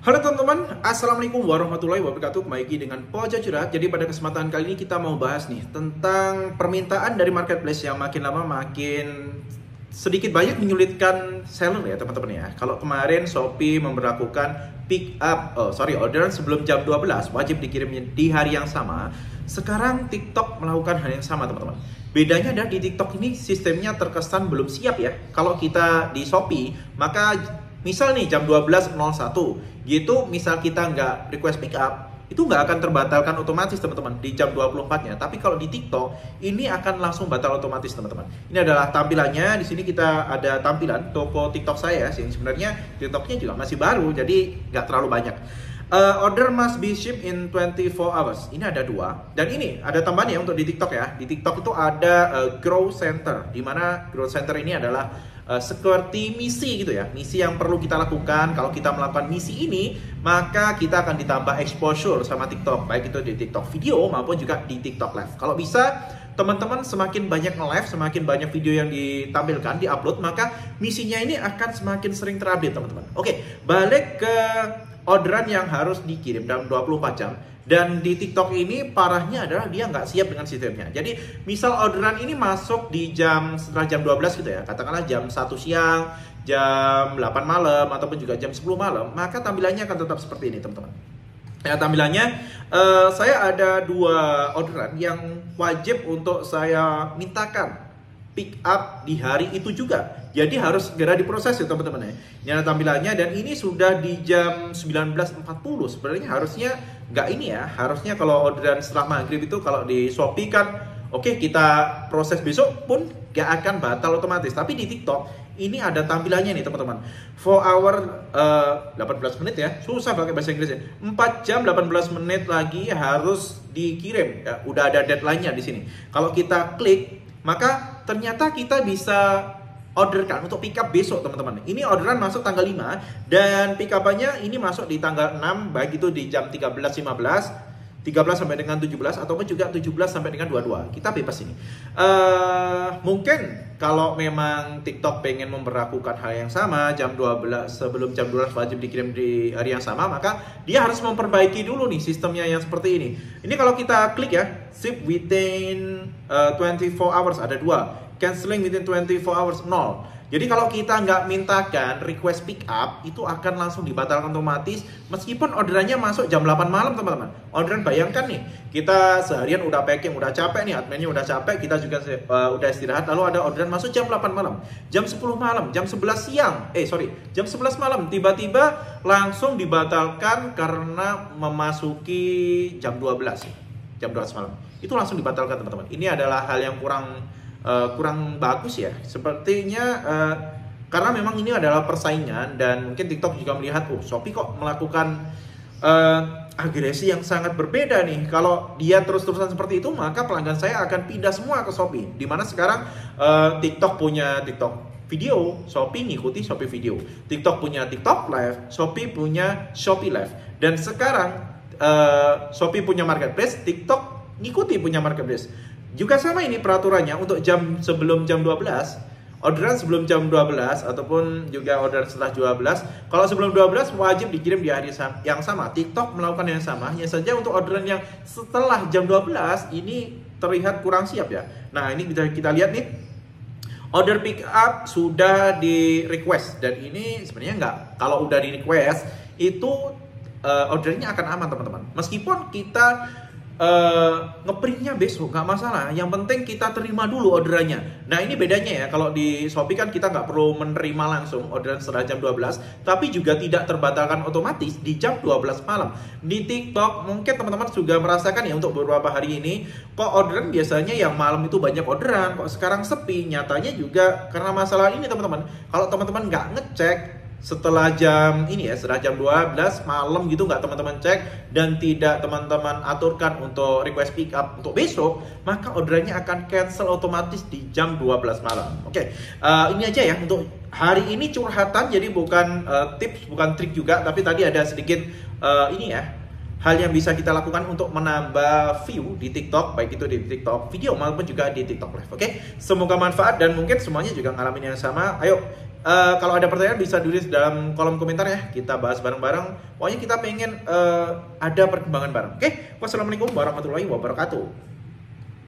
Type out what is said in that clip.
Halo teman-teman, Assalamualaikum warahmatullahi wabarakatuh. Kembali lagi dengan Pojok Curhat. Jadi pada kesempatan kali ini kita mau bahas nih tentang permintaan dari marketplace yang makin lama makin sedikit banyak menyulitkan seller ya teman-teman ya. Kalau kemarin Shopee memberlakukan orderan sebelum jam 12 wajib dikirimnya di hari yang sama. Sekarang TikTok melakukan hal yang sama teman-teman. Bedanya adalah di TikTok ini sistemnya terkesan belum siap ya. Kalau kita di Shopee maka misal nih jam 12.01 gitu, misal kita nggak request pick up, itu nggak akan terbatalkan otomatis teman-teman di jam 24-nya. Tapi kalau di TikTok, ini akan langsung batal otomatis teman-teman. Ini adalah tampilannya. Di sini kita ada tampilan toko TikTok saya sih. Sebenarnya TikToknya juga masih baru, jadi nggak terlalu banyak. Order must be shipped in 24 hours. Ini ada dua. Dan ini ada tambahan ya untuk di TikTok ya. Di TikTok itu ada Growth Center, di mana Growth Center ini adalah seperti misi gitu ya, misi yang perlu kita lakukan. Kalau kita melakukan misi ini, maka kita akan ditambah exposure sama TikTok, baik itu di TikTok video maupun juga di TikTok live. Kalau bisa teman-teman semakin banyak nge-live, semakin banyak video yang ditampilkan, di-upload, maka misinya ini akan semakin sering terupdate teman-teman. Oke, balik ke orderan yang harus dikirim dalam 24 jam. Dan di TikTok ini parahnya adalah dia nggak siap dengan sistemnya. Jadi misal orderan ini masuk di setelah jam 12 gitu ya, katakanlah jam 1 siang, jam 8 malam, ataupun juga jam 10 malam, maka tampilannya akan tetap seperti ini teman-teman. Ya, tampilannya saya ada dua orderan yang wajib untuk saya mintakan pick up di hari itu juga. Jadi harus segera diproses ya teman-teman ya. Ini ada tampilannya dan ini sudah di jam 19.40. Sebenarnya harusnya nggak ini ya. Harusnya kalau orderan setelah maghrib itu kalau di Shopee kan oke, kita proses besok pun nggak akan batal otomatis. Tapi di TikTok ini ada tampilannya nih teman-teman. 4 hour 18 menit ya. Susah pakai bahasa Inggrisnya. 4 jam 18 menit lagi harus dikirim. Ya, udah ada deadline-nya di sini. Kalau kita klik, maka ternyata kita bisa orderkan untuk pick up besok teman-teman. Ini orderan masuk tanggal 5 dan pick up-nya ini masuk di tanggal 6, baik itu di jam 13.15, 13 sampai dengan 17 ataupun juga 17 sampai dengan 22. Kita bebas ini. Mungkin kalau memang TikTok pengen memberlakukan hal yang sama, jam 12 sebelum jam 12 wajib dikirim di hari yang sama, maka dia harus memperbaiki dulu nih sistemnya yang seperti ini. Ini kalau kita klik ya, ship within 24 hours ada dua. Canceling within 24 hours 0. Jadi kalau kita nggak mintakan request pick up, itu akan langsung dibatalkan otomatis meskipun orderannya masuk jam 8 malam teman-teman. Orderan bayangkan nih, kita seharian udah packing, udah capek nih, adminnya udah capek, kita juga udah istirahat, lalu ada orderan masuk jam 8 malam, jam 10 malam, jam 11 siang, jam 11 malam, tiba-tiba langsung dibatalkan karena memasuki jam 12, jam 12 malam. Itu langsung dibatalkan teman-teman. Ini adalah hal yang kurang bagus ya, sepertinya karena memang ini adalah persaingan dan mungkin TikTok juga melihat Shopee kok melakukan agresi yang sangat berbeda nih. Kalau dia terus-terusan seperti itu, maka pelanggan saya akan pindah semua ke Shopee. Dimana sekarang TikTok punya TikTok video, Shopee ngikuti Shopee video. TikTok punya TikTok Live, Shopee punya Shopee Live. Dan sekarang Shopee punya marketplace, TikTok ngikuti punya marketplace. Juga sama ini peraturannya untuk sebelum jam 12, orderan sebelum jam 12 ataupun juga orderan setelah 12. Kalau sebelum 12 wajib dikirim di hari yang sama. TikTok melakukan yang sama, hanya saja untuk orderan yang setelah jam 12 ini terlihat kurang siap ya. Nah, ini bisa kita lihat nih. Order pick up sudah di request dan ini sebenarnya enggak. Kalau udah di request itu ordernya akan aman teman-teman. Meskipun kita ngeprintnya besok nggak masalah, yang penting kita terima dulu orderannya. Nah ini bedanya ya, kalau di Shopee kan kita nggak perlu menerima langsung orderan setelah jam 12, tapi juga tidak terbatalkan otomatis di jam 12 malam. Di TikTok mungkin teman-teman juga merasakan ya untuk beberapa hari ini, kok orderan biasanya yang malam itu banyak orderan, kok sekarang sepi. Nyatanya juga karena masalah ini teman-teman. Kalau teman-teman nggak ngecek setelah jam ini ya, setelah jam 12 malam gitu, nggak teman-teman cek dan tidak teman-teman aturkan untuk request pick up untuk besok, maka orderannya akan cancel otomatis di jam 12 malam. Oke, ini aja ya untuk hari ini curhatan, jadi bukan tips, bukan trik juga, tapi tadi ada sedikit ini ya, hal yang bisa kita lakukan untuk menambah view di TikTok, baik itu di TikTok video maupun juga di TikTok Live. Oke, semoga manfaat dan mungkin semuanya juga ngalamin yang sama. Ayo Kalau ada pertanyaan bisa tulis dalam kolom komentar ya, kita bahas bareng-bareng. Pokoknya kita pengen ada perkembangan bareng. Oke, wassalamualaikum warahmatullahi wabarakatuh.